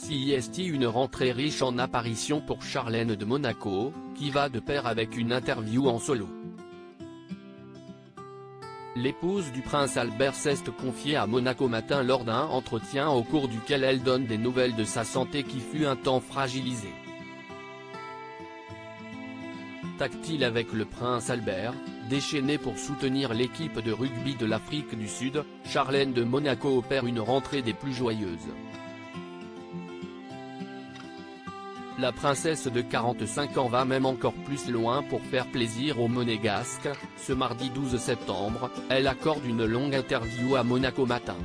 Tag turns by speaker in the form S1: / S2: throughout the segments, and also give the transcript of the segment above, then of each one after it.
S1: CIST, une rentrée riche en apparitions pour Charlène de Monaco, qui va de pair avec une interview en solo. L'épouse du prince Albert s'est confiée à Monaco Matin lors d'un entretien au cours duquel elle donne des nouvelles de sa santé qui fut un temps fragilisée. Tactile avec le prince Albert, déchaînée pour soutenir l'équipe de rugby de l'Afrique du Sud, Charlène de Monaco opère une rentrée des plus joyeuses. La princesse de 45 ans va même encore plus loin pour faire plaisir aux Monégasques. Ce mardi 12 septembre, elle accorde une longue interview à Monaco Matin.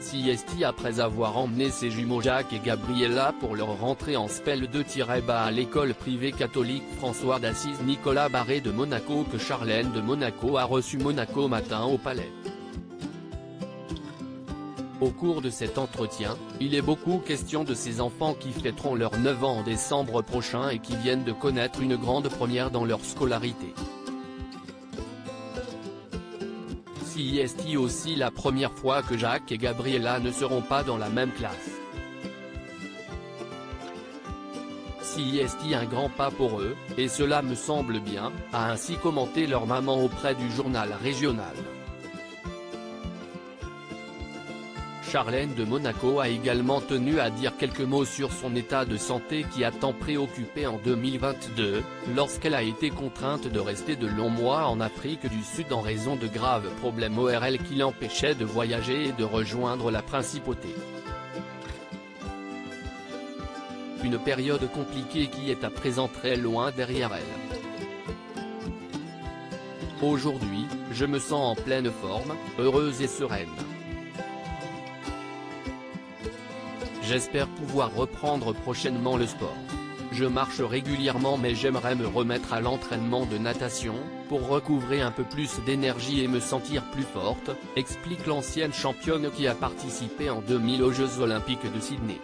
S1: CIST, après avoir emmené ses jumeaux Jacques et Gabriella pour leur rentrée en SPEL 2-, à l'école privée catholique François d'Assise Nicolas Barré de Monaco, que Charlène de Monaco a reçu Monaco Matin au Palais. Au cours de cet entretien, il est beaucoup question de ses enfants qui fêteront leurs 9 ans en décembre prochain et qui viennent de connaître une grande première dans leur scolarité. CIST aussi la première fois que Jacques et Gabriella ne seront pas dans la même classe. CIST, un grand pas pour eux, et cela me semble bien, a ainsi commenté leur maman auprès du journal régional. Charlène de Monaco a également tenu à dire quelques mots sur son état de santé qui a tant préoccupé en 2022, lorsqu'elle a été contrainte de rester de longs mois en Afrique du Sud en raison de graves problèmes ORL qui l'empêchaient de voyager et de rejoindre la principauté. Une période compliquée qui est à présent très loin derrière elle. Aujourd'hui, je me sens en pleine forme, heureuse et sereine. J'espère pouvoir reprendre prochainement le sport. Je marche régulièrement mais j'aimerais me remettre à l'entraînement de natation, pour recouvrer un peu plus d'énergie et me sentir plus forte, explique l'ancienne championne qui a participé en 2000 aux Jeux Olympiques de Sydney.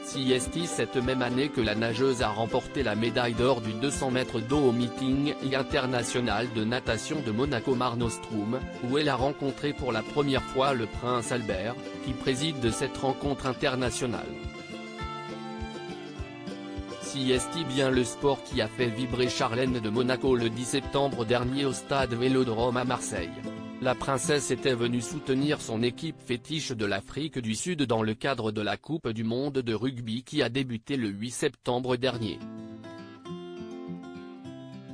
S1: CIST, cette même année que la nageuse a remporté la médaille d'or du 200 mètres d'eau au meeting international de natation de Monaco-Mar-Nostrum, où elle a rencontré pour la première fois le prince Albert, qui préside de cette rencontre internationale. CIST, bien le sport qui a fait vibrer Charlène de Monaco le 10 septembre dernier au stade Vélodrome à Marseille. La princesse était venue soutenir son équipe fétiche de l'Afrique du Sud dans le cadre de la Coupe du monde de rugby qui a débuté le 8 septembre dernier.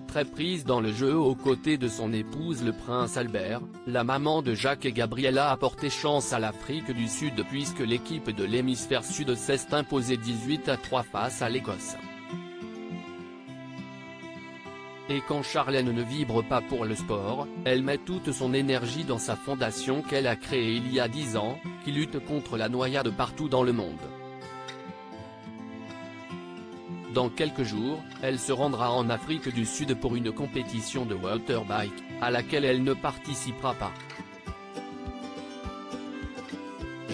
S1: Très prise dans le jeu aux côtés de son épouse le prince Albert, la maman de Jacques et Gabriella a porté chance à l'Afrique du Sud puisque l'équipe de l'hémisphère sud s'est imposée 18-3 face à l'Écosse. Et quand Charlène ne vibre pas pour le sport, elle met toute son énergie dans sa fondation qu'elle a créée il y a 10 ans, qui lutte contre la noyade partout dans le monde. Dans quelques jours, elle se rendra en Afrique du Sud pour une compétition de waterbike, à laquelle elle ne participera pas.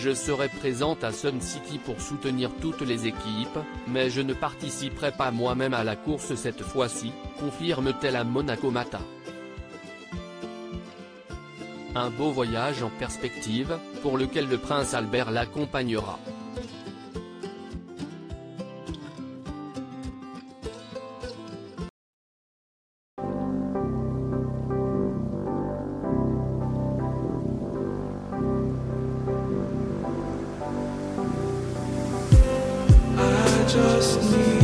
S1: Je serai présente à Sun City pour soutenir toutes les équipes, mais je ne participerai pas moi-même à la course cette fois-ci, confirme-t-elle à Monaco Matin. Un beau voyage en perspective, pour lequel le prince Albert l'accompagnera.
S2: Just need